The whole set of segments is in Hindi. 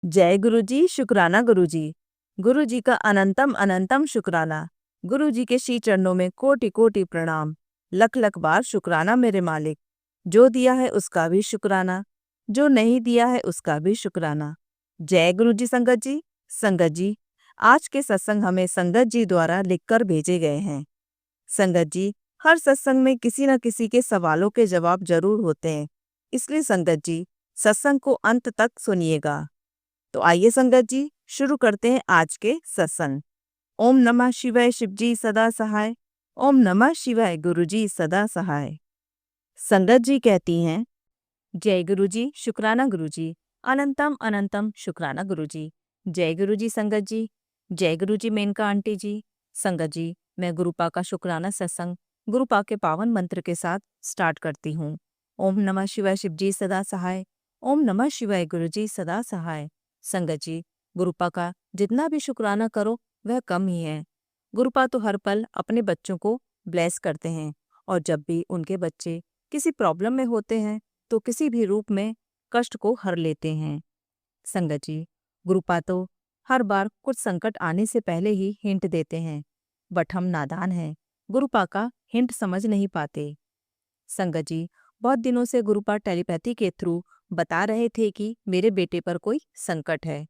जय गुरु जी, शुक्राना गुरु जी। गुरु जी का अनंतम अनंतम शुक्राना। गुरु जी के श्री चरणों में कोटि कोटि प्रणाम। लख लख बार शुक्राना मेरे मालिक। जो दिया है उसका भी शुक्राना, जो नहीं दिया है उसका भी शुक्राना। जय गुरु जी। संगत जी, संगत जी, आज के सत्संग हमें संगत जी द्वारा लिखकर भेजे गए हैं। संगत जी, हर सत्संग में किसी न किसी के सवालों के जवाब जरूर होते हैं, इसलिए संगत जी सत्संग को अंत तक सुनिएगा। तो आइए संगत जी, शुरू करते हैं आज के सत्संग। ओम नमः शिवाय, शिव जी सदा सहाय। ओम नमः शिवाय, गुरु जी सदा सहाय। संगत जी कहती हैं, जय गुरु जी, शुक्राना गुरु जी। अनंतम अनंतम शुक्राना गुरु जी। जय गुरु जी। संगत जी, जय गुरु जी। मेनका आंटी जी। संगत जी, मैं गुरुपा का शुक्राना सत्संग गुरुपा के पावन मंत्र के साथ स्टार्ट करती हूँ। ओम नमः शिवाय, शिव जी सदा सहाय। ओम नमः शिवाय, गुरु जी सदा सहाय। संगत जी, गुरुपा का जितना भी शुक्राना करो वह कम ही है। गुरुपा तो हर पल अपने बच्चों को ब्लेस करते हैं, और जब भी उनके बच्चे किसी प्रॉब्लम में होते हैं तो किसी भी रूप में कष्ट को हर लेते हैं। संगत जी, गुरुपा तो हर बार कुछ संकट आने से पहले ही हिंट देते हैं, बट हम नादान हैं, गुरुपा का हिंट समझ नहीं पाते। संगत जी, बहुत दिनों से गुरुपा टेलीपैथी के थ्रू बता रहे थे कि मेरे बेटे पर कोई संकट है,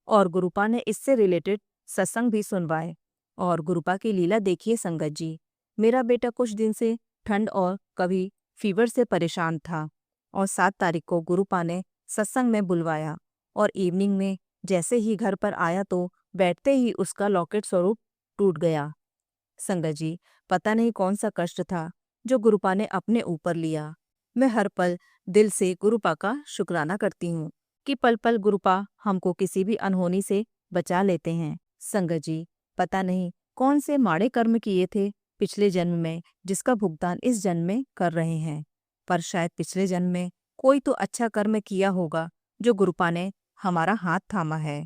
और गुरुपा ने इससे रिलेटेड सत्संग भी सुनवाए। और गुरुपा की लीला देखिए संगत जी, मेरा बेटा कुछ दिन से ठंड और कभी फीवर से परेशान था, और 7 तारीख को गुरुपा ने सत्संग में बुलवाया, और इवनिंग में जैसे ही घर पर आया तो बैठते ही उसका लॉकेट स्वरूप टूट गया। संगत जी, पता नहीं कौन सा कष्ट था जो गुरुपा ने अपने ऊपर लिया। मैं हर पल दिल से गुरुपा का शुक्राना करती हूँ कि पल पल गुरुपा हमको किसी भी अनहोनी से बचा लेते हैं। संगत जी, पता नहीं कौन से माड़े कर्म किए थे पिछले जन्म में, जिसका भुगतान इस जन्म में कर रहे हैं, पर शायद पिछले जन्म में कोई तो अच्छा कर्म किया होगा जो गुरुपा ने हमारा हाथ थामा है।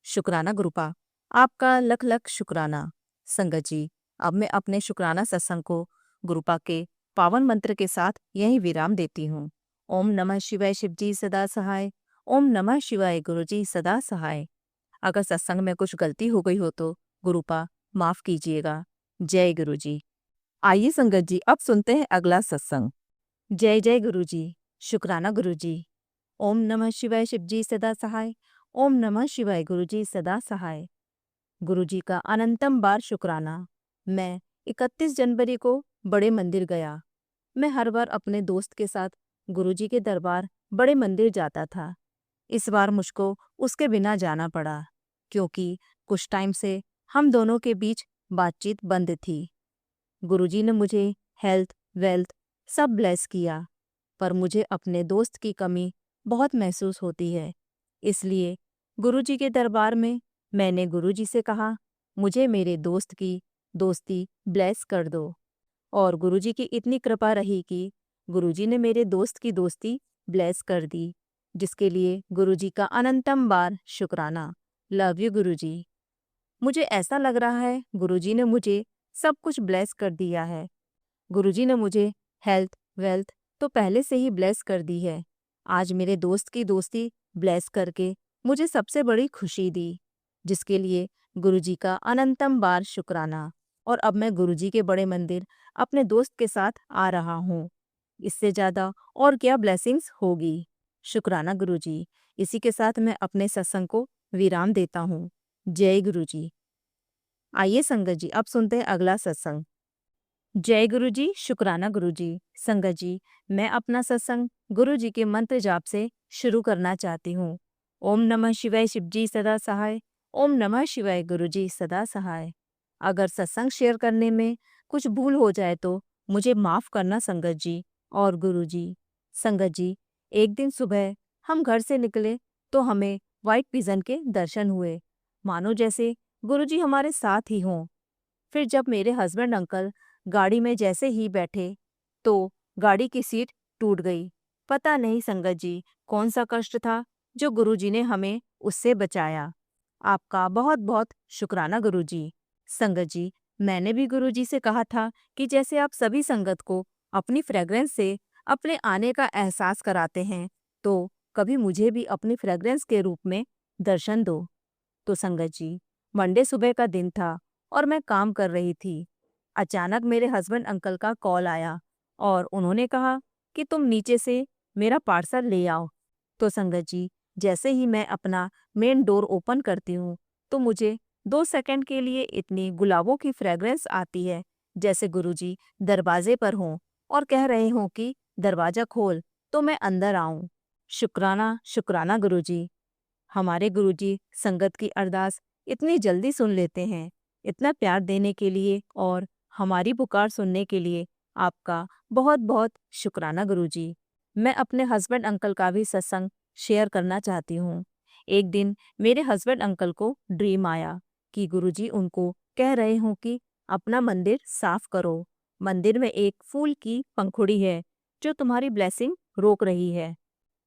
शुक्राना गुरुपा, आपका लख लख शुक्राना। संगत जी, अब मैं अपने शुक्राना सत्संग को गुरुपा के पावन मंत्र के साथ यही विराम देती हूँ। ओम नमः शिवाय, शिव जी सदा सहाय। ओम नमः शिवाय, गुरु जी सदा सहाय। अगर सत्संग में कुछ गलती हो गई हो तो गुरुपा माफ कीजिएगा। जय गुरु जी। आइए संगत जी, अब सुनते हैं अगला सत्संग। जय जय गुरु जी, शुक्राना गुरु जी। ओम नमः शिवाय, शिव जी सदा सहाय। ओम नमः शिवाय, गुरु जी सदा सहाय। गुरु जी का अनंतम बार शुक्राना। मैं 31 जनवरी को बड़े मंदिर गया। मैं हर बार अपने दोस्त के साथ गुरुजी के दरबार बड़े मंदिर जाता था। इस बार मुझको उसके बिना जाना पड़ा, क्योंकि कुछ टाइम से हम दोनों के बीच बातचीत बंद थी। गुरुजी ने मुझे हेल्थ, वेल्थ सब ब्लेस किया, पर मुझे अपने दोस्त की कमी बहुत महसूस होती है। इसलिए गुरुजी के दरबार में मैंने गुरुजी से कहा, मुझे मेरे दोस्त की दोस्ती ब्लेस कर दो। और गुरुजी की इतनी कृपा रही कि गुरुजी ने मेरे दोस्त की दोस्ती ब्लेस कर दी, जिसके लिए गुरुजी का अनंतम बार शुक्राना। लव यू गुरुजी। मुझे ऐसा लग रहा है गुरुजी ने मुझे सब कुछ ब्लेस कर दिया है। गुरुजी ने मुझे हेल्थ, वेल्थ तो पहले से ही ब्लेस कर दी है। आज मेरे दोस्त की दोस्ती ब्लेस करके मुझे सबसे बड़ी खुशी दी, जिसके लिए गुरुजी का अनंतम बार शुक्राना। और अब मैं गुरुजी के बड़े मंदिर अपने दोस्त के साथ आ रहा हूँ। इससे ज़्यादा और क्या ब्लेसिंग्स होगी। शुक्राना गुरुजी। इसी के साथ मैं अपने सत्संग को विराम देता हूँ। जय गुरुजी। आइए संगत जी, अब सुनते हैं अगला सत्संग। जय गुरु जी, शुक्राना गुरु जी। संगत जी, मैं अपना सत्संग गुरु जी के मंत्र जाप से शुरू करना चाहती हूँ। ओम नमः शिवाय, शिव जी सदा सहाय। ओम नमः शिवाय, गुरु जी सदा सहाय। अगर सत्संग शेयर करने में कुछ भूल हो जाए तो मुझे माफ़ करना संगत जी और गुरु जी। संगत जी, एक दिन सुबह हम घर से निकले तो हमें वाइट पिजन के दर्शन हुए, मानो जैसे गुरु जी हमारे साथ ही हों। फिर जब मेरे हस्बैंड अंकल गाड़ी में जैसे ही बैठे तो गाड़ी की सीट टूट गई। पता नहीं संगत जी कौन सा कष्ट था जो गुरुजी ने हमें उससे बचाया। आपका बहुत बहुत शुक्राना गुरुजी। संगत जी, मैंने भी गुरुजी से कहा था कि जैसे आप सभी संगत को अपनी फ्रेग्रेंस से अपने आने का एहसास कराते हैं, तो कभी मुझे भी अपनी फ्रेग्रेंस के रूप में दर्शन दो। तो संगत जी, मंडे सुबह का दिन था और मैं काम कर रही थी। अचानक मेरे हस्बैंड अंकल का कॉल आया और उन्होंने कहा कि तुम नीचे से मेरा पार्सल ले आओ। तो संगत जी, जैसे ही मैं अपना मेन डोर ओपन करती हूँ तो मुझे 2 सेकंड के लिए इतनी गुलाबों की फ्रेग्रेंस आती है जैसे गुरुजी दरवाजे पर हों और कह रहे हों कि दरवाजा खोल तो मैं अंदर आऊं। शुक्राना शुक्राना गुरुजी। हमारे गुरुजी संगत की अरदास इतनी जल्दी सुन लेते हैं। इतना प्यार देने के लिए और हमारी पुकार सुनने के लिए आपका बहुत बहुत शुक्राना गुरुजी। मैं अपने हस्बैंड अंकल का भी सत्संग शेयर करना चाहती हूँ। एक दिन मेरे हस्बैंड अंकल को ड्रीम आया कि गुरुजी उनको कह रहे हों कि अपना मंदिर साफ करो। मंदिर में एक फूल की पंखुड़ी है जो तुम्हारी ब्लेसिंग रोक रही है।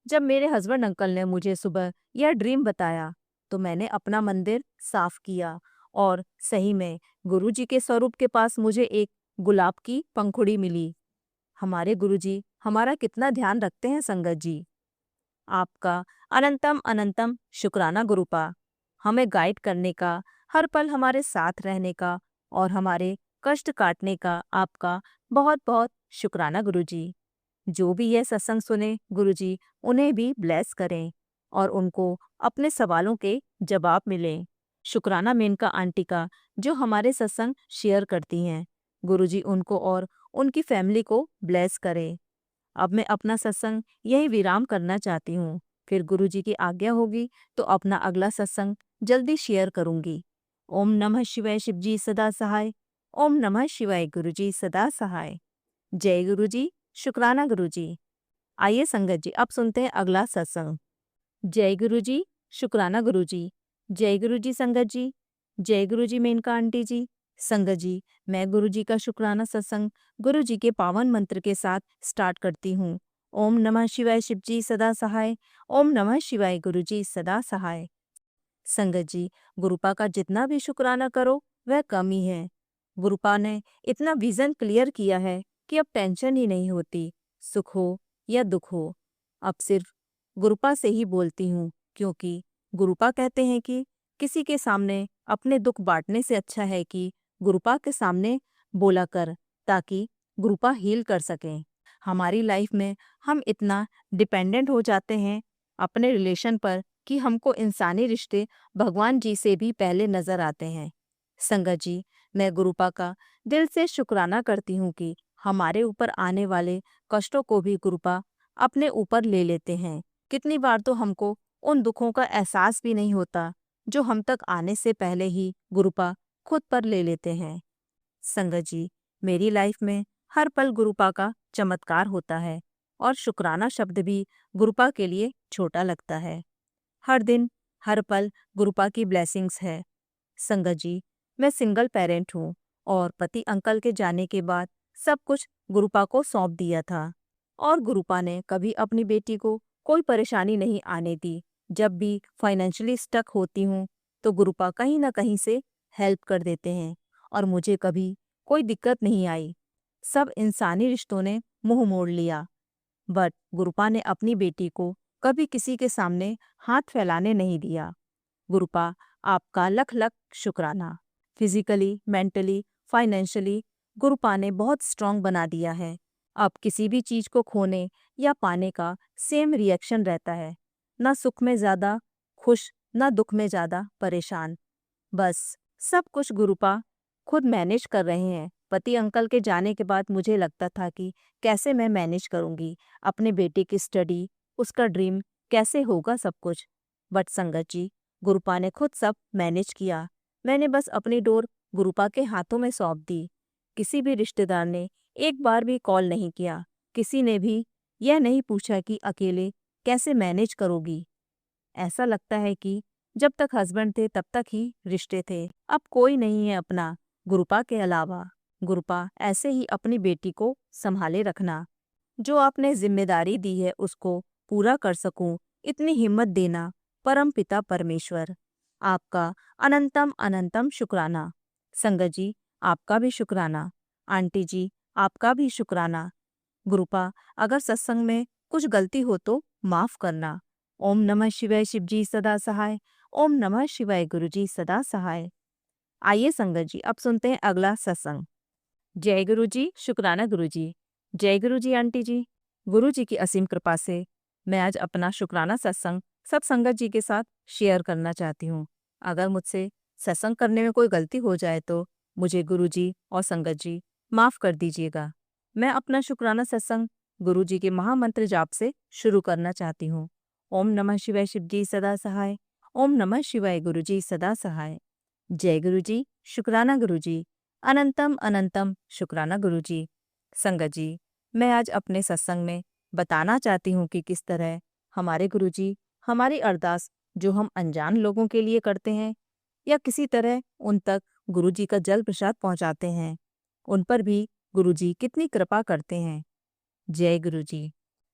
जब मेरे हस्बैंड अंकल ने मुझे सुबह यह ड्रीम बताया तो मैंने अपना मंदिर साफ किया और सही में गुरुजी के स्वरूप के पास मुझे एक गुलाब की पंखुड़ी मिली। हमारे गुरुजी हमारा कितना ध्यान रखते हैं संगत जी। आपका अनंतम अनंतम शुक्राना गुरुपा। हमें गाइड करने का, हर पल हमारे साथ रहने का और हमारे कष्ट काटने का आपका बहुत बहुत शुक्राना गुरुजी। जो भी यह सत्संग सुने गुरुजी उन्हें भी ब्लेस करें और उनको अपने सवालों के जवाब मिलें। शुक्राना मेनका आंटी का जो हमारे सत्संग शेयर करती हैं, गुरुजी उनको और उनकी फैमिली को ब्लेस करें। अब मैं अपना सत्संग यही विराम करना चाहती हूँ। फिर गुरुजी की आज्ञा होगी तो अपना अगला सत्संग जल्दी शेयर करूँगी। ओम नमः शिवाय शिवजी सदा सहाय। ओम नमः शिवाय गुरुजी सदा सहाय। जय गुरुजी, शुक्राना गुरुजी। आइए संगत जी, अब सुनते हैं अगला सत्संग। जय गुरुजी, शुक्राना गुरुजी। जय गुरुजी संगत जी। जय गुरुजी मेनका आंटी जी। संगत जी, मैं गुरुजी का शुक्राना सत्संग गुरुजी के पावन मंत्र के साथ स्टार्ट करती हूँ। ओम नमः शिवाय शिवजी सदा सहाय। ओम नमः शिवाय गुरुजी सदा सहाय। संगत जी, गुरुपा का जितना भी शुक्राना करो वह कम ही है। गुरुपा ने इतना विजन क्लियर किया है कि अब टेंशन ही नहीं होती, सुख हो या दुख हो। अब सिर्फ गुरुपा से ही बोलती हूँ, क्योंकि गुरुपा कहते हैं कि किसी के सामने अपने दुख बांटने से अच्छा है कि गुरुपा के सामने बोला कर, ताकि गुरुपा हील कर सकें। हमारी लाइफ में हम इतना डिपेंडेंट हो जाते हैं अपने रिलेशन पर कि हमको इंसानी रिश्ते भगवान जी से भी पहले नजर आते हैं। संगत जी, मैं गुरुपा का दिल से शुक्राना करती हूँ कि हमारे ऊपर आने वाले कष्टों को भी गुरुपा अपने ऊपर ले लेते हैं। कितनी बार तो हमको उन दुखों का एहसास भी नहीं होता जो हम तक आने से पहले ही गुरुपा खुद पर ले लेते हैं। संगत जी, मेरी लाइफ में हर पल गुरुपा का चमत्कार होता है और शुक्राना शब्द भी गुरुपा के लिए छोटा लगता है। हर दिन हर पल गुरुपा की ब्लेसिंग्स है। संगत जी, मैं सिंगल पेरेंट हूँ और पति अंकल के जाने के बाद सब कुछ गुरुपा को सौंप दिया था और गुरुपा ने कभी अपनी बेटी को कोई परेशानी नहीं आने दी। जब भी फाइनेंशियली स्टक होती हूँ तो गुरुपा कहीं ना कहीं से हेल्प कर देते हैं और मुझे कभी कोई दिक्कत नहीं आई। सब इंसानी रिश्तों ने मुंह मोड़ लिया, बट गुरुपा ने अपनी बेटी को कभी किसी के सामने हाथ फैलाने नहीं दिया। गुरुपा, आपका लख लख शुक्राना। फिजिकली, मेंटली, फाइनेंशियली गुरुपा ने बहुत स्ट्रांग बना दिया है। अब किसी भी चीज को खोने या पाने का सेम रिएक्शन रहता है। ना सुख में ज्यादा खुश, ना दुख में ज्यादा परेशान। बस सब कुछ गुरुपा खुद मैनेज कर रहे हैं। पति अंकल के जाने के बाद मुझे लगता था कि कैसे मैं मैनेज करूंगी अपने बेटे की स्टडी, उसका ड्रीम, कैसे होगा सब कुछ। बट संगत जी, गुरुपा ने खुद सब मैनेज किया। मैंने बस अपनी डोर गुरुपा के हाथों में सौंप दी। किसी भी रिश्तेदार ने एक बार भी कॉल नहीं किया। किसी ने भी यह नहीं पूछा कि अकेले कैसे मैनेज करोगी। ऐसा लगता है कि जब तक हस्बैंड थे तब तक ही रिश्ते थे, अब कोई नहीं है अपना गुरुपा के अलावा। गुरुपा, ऐसे ही अपनी बेटी को संभाले रखना। जो आपने जिम्मेदारी दी है उसको पूरा कर सकूं, इतनी हिम्मत देना परम पिता परमेश्वर। आपका अनंतम अनंतम शुक्राना। संगत जी, आपका भी शुक्राना। आंटी जी, आपका भी शुक्राना। गुरुपा, अगर सत्संग में कुछ गलती हो तो माफ करना। ओम नमः शिवाय शिवजी सदा सहाय। ओम नमः शिवाय गुरुजी सदा सहाय। आइए संगत जी, अब सुनते हैं अगला सत्संग। जय गुरुजी, शुक्राना गुरुजी। जय गुरुजी आंटी जी। गुरुजी की असीम कृपा से मैं आज अपना शुक्राना सत्संग सब संगत जी के साथ शेयर करना चाहती हूँ। अगर मुझसे सत्संग करने में कोई गलती हो जाए तो मुझे गुरुजी और संगत जी माफ़ कर दीजिएगा। मैं अपना शुक्राना सत्संग गुरुजी के महामंत्र जाप से शुरू करना चाहती हूँ। ओम नमः शिवाय शिवजी सदा सहाय। ओम नमः शिवाय गुरुजी सदा सहाय। जय गुरुजी, शुक्राना गुरुजी। अनंतम अनंतम शुक्राना गुरुजी। संगत जी, मैं आज अपने सत्संग में बताना चाहती हूँ कि किस तरह हमारे गुरुजी हमारी अरदास जो हम अनजान लोगों के लिए करते हैं या किसी तरह उन तक गुरुजी का जल प्रसाद पहुँचाते हैं, उन पर भी गुरुजी कितनी कृपा करते हैं। जय गुरुजी।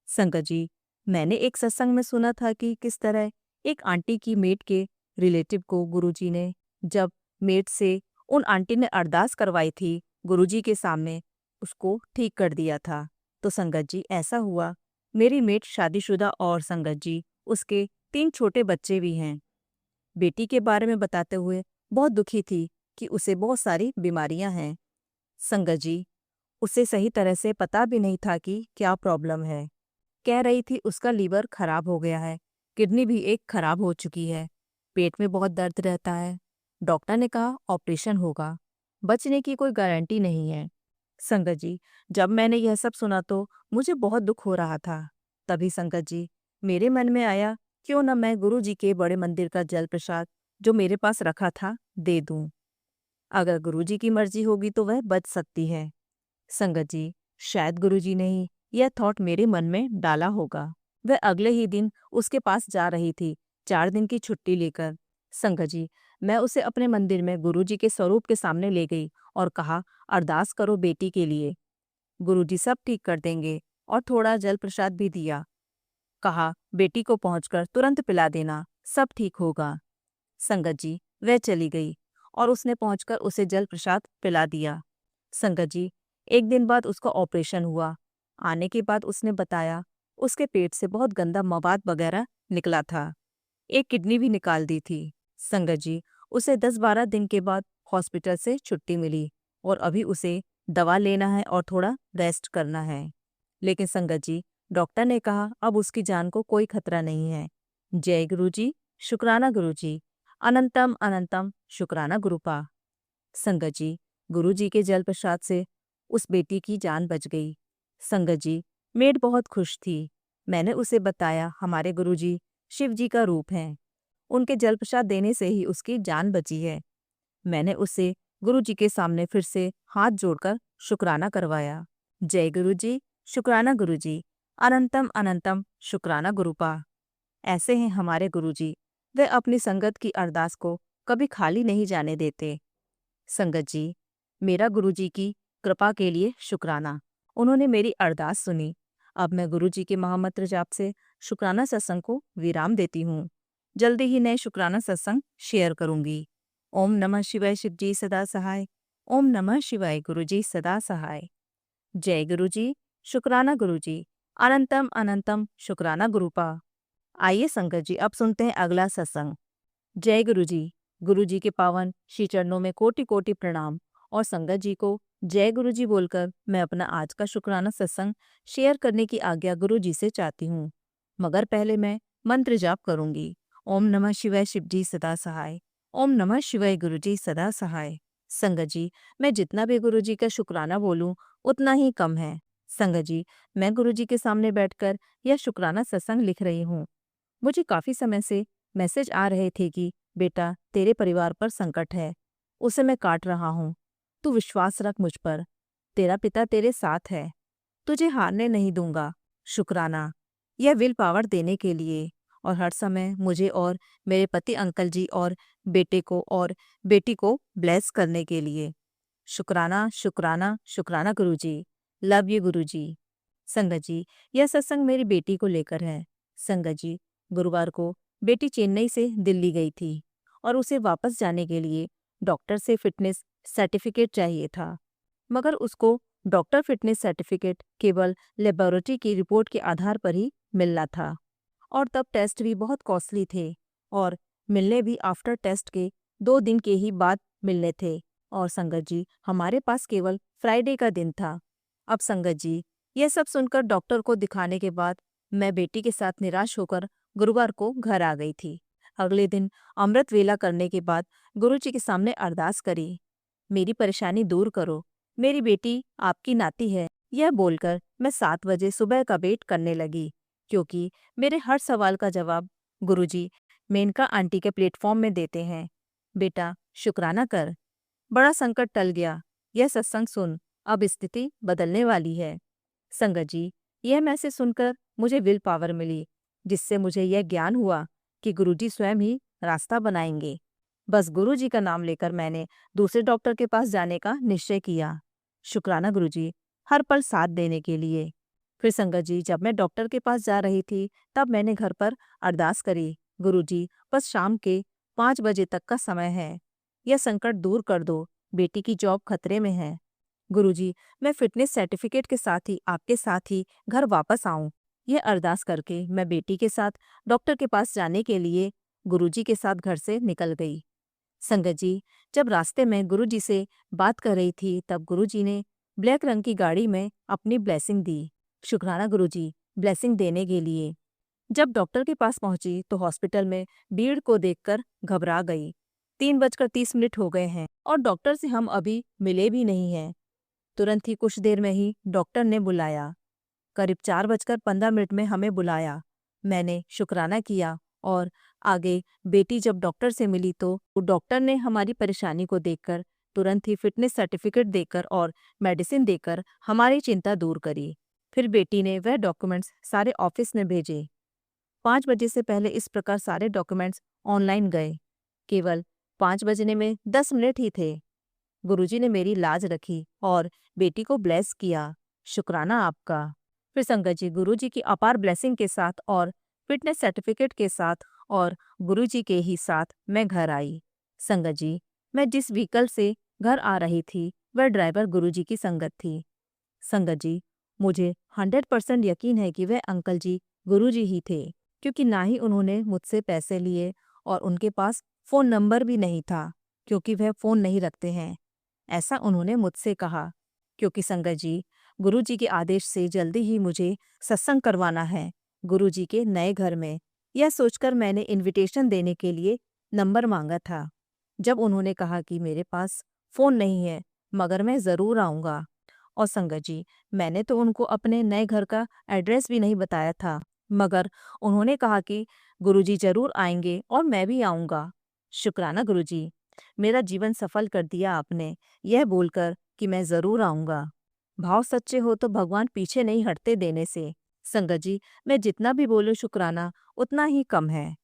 संगत जी, मैंने एक सत्संग में सुना था कि किस तरह एक आंटी की मेट के रिलेटिव को गुरुजी ने जब मेट से उन आंटी ने अरदास करवाई थी गुरुजी के सामने, उसको ठीक कर दिया था। तो संगत जी, ऐसा हुआ मेरी मेट शादीशुदा और संगत जी उसके 3 छोटे बच्चे भी हैं। बेटी के बारे में बताते हुए बहुत दुखी थी कि उसे बहुत सारी बीमारियां हैं। संगत जी, उसे सही तरह से पता भी नहीं था कि क्या प्रॉब्लम है। कह रही थी उसका लीवर खराब हो गया है, किडनी भी एक खराब हो चुकी है, पेट में बहुत दर्द रहता है। डॉक्टर ने कहा ऑपरेशन होगा, बचने की कोई गारंटी नहीं है। संगत जी, जब मैंने यह सब सुना तो मुझे बहुत दुख हो रहा था। तभी संगत जी, मेरे मन में आया क्यों न मैं गुरु जी के बड़े मंदिर का जल प्रसाद जो मेरे पास रखा था दे दूं। अगर गुरु जी की मर्जी होगी तो वह बच सकती है। संगत जी, शायद गुरुजी ने ही यह थॉट मेरे मन में डाला होगा। वह अगले ही दिन उसके पास जा रही थी, 4 दिन की छुट्टी लेकर। संगत जी, मैं उसे अपने मंदिर में गुरुजी के स्वरूप के सामने ले गई और कहा, अरदास करो बेटी के लिए, गुरुजी सब ठीक कर देंगे। और थोड़ा जल प्रसाद भी दिया। कहा, बेटी को पहुंचकर तुरंत पिला देना, सब ठीक होगा। संगत जी, वह चली गई और उसने पहुंचकर उसे जल प्रसाद पिला दिया। संगत जी, एक दिन बाद उसका ऑपरेशन हुआ। आने के बाद उसने बताया उसके पेट से बहुत गंदा मवाद वगैरह निकला था। एक किडनी भी निकाल दी थी। संगत जी, उसे 10-12 दिन के बाद हॉस्पिटल से छुट्टी मिली और अभी उसे दवा लेना है और थोड़ा रेस्ट करना है। लेकिन संगत जी, डॉक्टर ने कहा अब उसकी जान को कोई खतरा नहीं है। जय गुरुजी, शुक्राना गुरुजी। अनंतम अनंतम शुक्राना गुरुपा। संगत जी, गुरुजी के जल प्रसाद से उस बेटी की जान बच गई। संगत जी, मेड बहुत खुश थी। मैंने उसे बताया हमारे गुरुजी शिव जी का रूप हैं। उनके जल प्रसाद देने से ही उसकी जान बची है। मैंने उससे गुरुजी के सामने फिर से हाथ जोड़कर शुक्राना करवाया। जय गुरुजी, शुक्राना गुरुजी। अनंतम अनंतम शुक्राना गुरुपा। ऐसे हैं हमारे गुरुजी, वे अपनी संगत की अरदास को कभी खाली नहीं जाने देते। संगत जी, मेरा गुरुजी की कृपा के लिए शुक्राना। उन्होंने मेरी अरदास सुनी। अब मैं गुरुजी के महामंत्र जाप से शुक्राना सत्संग को विराम देती हूँ। जल्दी ही नए शुक्राना सत्संग शेयर करूंगी। ओम नमः शिवाय शिवजी सदा सहाय। ओम नमः शिवाय गुरुजी सदा सहाय। जय गुरुजी, शुक्राना गुरुजी। अनंतम अनंतम शुक्राना गुरुपा। आइए संगत जी, अब सुनते हैं अगला सत्संग। जय गुरुजी। गुरुजी के पावन श्री चरणों में कोटि कोटि प्रणाम और संगत जी को जय गुरुजी बोलकर मैं अपना आज का शुक्राना सत्संग शेयर करने की आज्ञा गुरुजी से चाहती हूँ। मगर पहले मैं मंत्र जाप करूंगी। ओम नमः शिवाय शिवजी सदा सहाय। ओम नमः शिवाय गुरुजी सदा सहाय। संगत जी, मैं जितना भी गुरुजी का शुक्राना बोलूं उतना ही कम है। संगत जी, मैं गुरुजी के सामने बैठकर यह शुक्राना सत्संग लिख रही हूँ। मुझे काफी समय से मैसेज आ रहे थे कि बेटा तेरे परिवार पर संकट है, उसे मैं काट रहा हूँ, तू विश्वास रख मुझ पर, तेरा पिता तेरे साथ है, तुझे हारने नहीं दूंगा। शुक्राना, यह विल पावर देने के लिए और हर समय मुझे और मेरे पति अंकल जी और बेटे को और बेटी को ब्लेस करने के लिए। शुक्राना शुक्राना शुक्राना गुरुजी। लव यू गुरुजी। संगत जी, यह सत्संग मेरी बेटी को लेकर है। संगत जी, गुरुवार को बेटी चेन्नई से दिल्ली गई थी और उसे वापस जाने के लिए डॉक्टर से फिटनेस सर्टिफिकेट चाहिए था, मगर उसको डॉक्टर फिटनेस सर्टिफिकेट केवल लेबोरेटरी की रिपोर्ट के आधार पर ही मिलना था और तब टेस्ट भी बहुत कॉस्टली थे और मिलने भी आफ्टर टेस्ट के 2 दिन के ही बाद मिलने थे और संगत जी हमारे पास केवल फ्राइडे का दिन था। अब संगत जी यह सब सुनकर डॉक्टर को दिखाने के बाद मैं बेटी के साथ निराश होकर गुरुवार को घर आ गई थी। अगले दिन अमृत वेला करने के बाद गुरुजी के सामने अरदास करी, मेरी परेशानी दूर करो, मेरी बेटी आपकी नाती है। यह बोलकर मैं 7 बजे सुबह का वेट करने लगी, क्योंकि मेरे हर सवाल का जवाब गुरुजी मेनका आंटी के प्लेटफॉर्म में देते हैं। बेटा शुक्राना कर, बड़ा संकट टल गया, यह सत्संग सुन, अब स्थिति बदलने वाली है। संगत जी यह मैसेज सुनकर मुझे विल पावर मिली, जिससे मुझे यह ज्ञान हुआ कि गुरुजी स्वयं ही रास्ता बनाएंगे। बस गुरुजी का नाम लेकर मैंने दूसरे डॉक्टर के पास जाने का निश्चय किया। शुक्राना गुरुजी हर पल साथ देने के लिए। फिर संगत जी जब मैं डॉक्टर के पास जा रही थी तब मैंने घर पर अरदास करी, गुरुजी बस शाम के 5 बजे तक का समय है, यह संकट दूर कर दो, बेटी की जॉब खतरे में है। गुरुजी मैं फिटनेस सर्टिफिकेट के साथ ही आपके साथ ही घर वापस आऊं। यह अरदास करके मैं बेटी के साथ डॉक्टर के पास जाने के लिए गुरुजी के साथ घर से निकल गई। संगत जी जब रास्ते में गुरुजी से बात कर रही थी तब गुरुजी ने ब्लैक रंग की गाड़ी में अपनी ब्लेसिंग दी। शुक्राना गुरुजी ब्लेसिंग देने के लिए। जब डॉक्टर के पास पहुंची तो हॉस्पिटल में भीड़ को देखकर घबरा गई। 3:30 हो गए हैं और डॉक्टर से हम अभी मिले भी नहीं हैं। तुरंत ही कुछ देर में ही डॉक्टर ने बुलाया। करीब 4:15 में हमें बुलाया। मैंने शुक्राना किया और आगे बेटी जब डॉक्टर से मिली तो डॉक्टर ने हमारी परेशानी को देखकर तुरंत ही फिटनेस सर्टिफिकेट देकर और मेडिसिन देकर हमारी चिंता दूर करी। फिर बेटी ने वह डॉक्यूमेंट्स सारे ऑफिस में भेजे। 5 बजे से पहले इस प्रकार सारे डॉक्यूमेंट्स ऑनलाइन गए। केवल 5 बजने में 10 मिनट ही थे। गुरुजी ने मेरी लाज रखी और बेटी को ब्लेस किया। शुक्राना आपका। फिर संगत जी गुरुजी की अपार ब्लेसिंग के साथ और फिटनेस सर्टिफिकेट के साथ और गुरुजी के ही साथ मैं घर आई। संगत जी मैं जिस व्हीकल से घर आ रही थी वह ड्राइवर गुरुजी की संगत थी। संगत जी मुझे 100% यकीन है कि वह अंकल जी गुरुजी ही थे, क्योंकि ना ही उन्होंने मुझसे पैसे लिए और उनके पास फ़ोन नंबर भी नहीं था, क्योंकि वह फ़ोन नहीं रखते हैं, ऐसा उन्होंने मुझसे कहा। क्योंकि संगत जी गुरुजी के आदेश से जल्दी ही मुझे सत्संग करवाना है गुरुजी के नए घर में। यह सोचकर मैंने इनविटेशन देने के लिए नंबर मांगा था। जब उन्होंने कहा कि मेरे पास फ़ोन नहीं है मगर मैं ज़रूर आऊँगा, और संगत जी मैंने तो उनको अपने नए घर का एड्रेस भी नहीं बताया था, मगर उन्होंने कहा कि गुरुजी ज़रूर आएंगे और मैं भी आऊँगा। शुक्राना गुरुजी, मेरा जीवन सफल कर दिया आपने, यह बोलकर कि मैं ज़रूर आऊँगा। भाव सच्चे हो तो भगवान पीछे नहीं हटते देने से। संगत जी मैं जितना भी बोलूं शुक्राना उतना ही कम है।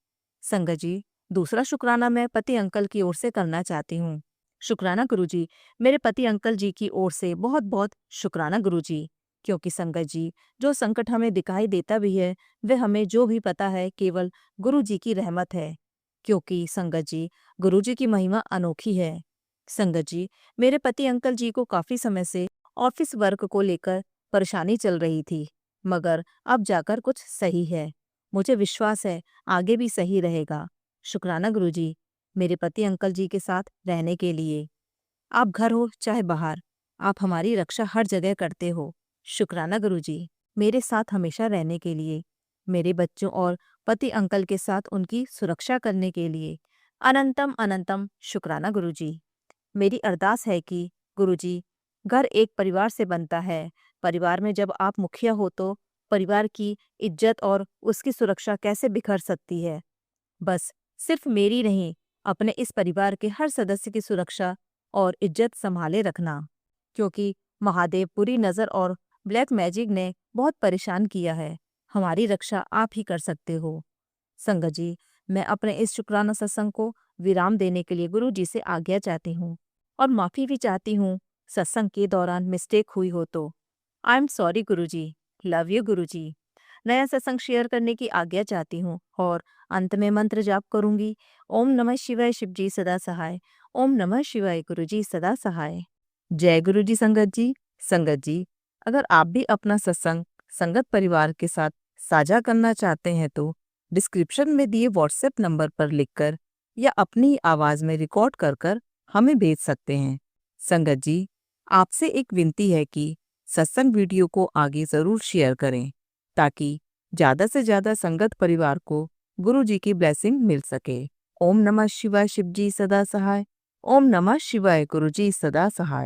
संगत जी दूसरा शुक्राना मैं पति अंकल की ओर से करना चाहती हूँ। शुक्राना गुरुजी, मेरे पति अंकल जी की ओर से बहुत बहुत शुक्राना गुरुजी, क्योंकि संगत जी जो संकट हमें दिखाई देता भी है वह हमें जो भी पता है केवल गुरुजी की रहमत है, क्योंकि संगत जी गुरुजी की महिमा अनोखी है। संगत जी मेरे पति अंकल जी को काफी समय से ऑफिस वर्क को लेकर परेशानी चल रही थी, मगर अब जाकर कुछ सही है। मुझे विश्वास है आगे भी सही रहेगा। शुक्राना गुरुजी मेरे पति अंकल जी के साथ रहने के लिए। आप घर हो चाहे बाहर, आप हमारी रक्षा हर जगह करते हो। शुक्राना गुरुजी मेरे साथ हमेशा रहने के लिए, मेरे बच्चों और पति अंकल के साथ उनकी सुरक्षा करने के लिए। अनंतम अनंतम शुक्राना गुरुजी। मेरी अरदास है कि गुरुजी घर एक परिवार से बनता है। परिवार में जब आप मुखिया हो तो परिवार की इज्जत और उसकी सुरक्षा कैसे बिखर सकती है। बस सिर्फ मेरी नहीं, अपने इस परिवार के हर सदस्य की सुरक्षा और इज्जत संभाले रखना, क्योंकि महादेव बुरी नज़र और ब्लैक मैजिक ने बहुत परेशान किया है। हमारी रक्षा आप ही कर सकते हो। संगत जी मैं अपने इस शुक्राना सत्संग को विराम देने के लिए गुरु जी से आज्ञा चाहती हूँ और माफ़ी भी चाहती हूँ सत्संग के दौरान मिस्टेक हुई हो तो। I am sorry Guruji, love you Guruji. नया सत्संग शेयर करने की आज्ञा चाहती हूँ और अंत में मंत्र जाप करूंगी। ओम नमः शिवाय शिवजी सदा सहाय। ओम नमः शिवाय गुरुजी सदा सहाय। जय गुरुजी संगत जी। संगत जी अगर आप भी अपना सत्संग संगत परिवार के साथ साझा करना चाहते हैं तो डिस्क्रिप्शन में दिए व्हाट्सएप नंबर पर लिखकर या अपनी आवाज़ में रिकॉर्ड कर कर हमें भेज सकते हैं। संगत जी, आपसे एक विनती है कि सत्संग वीडियो को आगे ज़रूर शेयर करें ताकि ज़्यादा से ज़्यादा संगत परिवार को गुरु जी की ब्लेसिंग मिल सके। ओम नमः शिवाय, शिव जी सदा सहाय। ओम नमः शिवाय, गुरु जी सदा सहाय।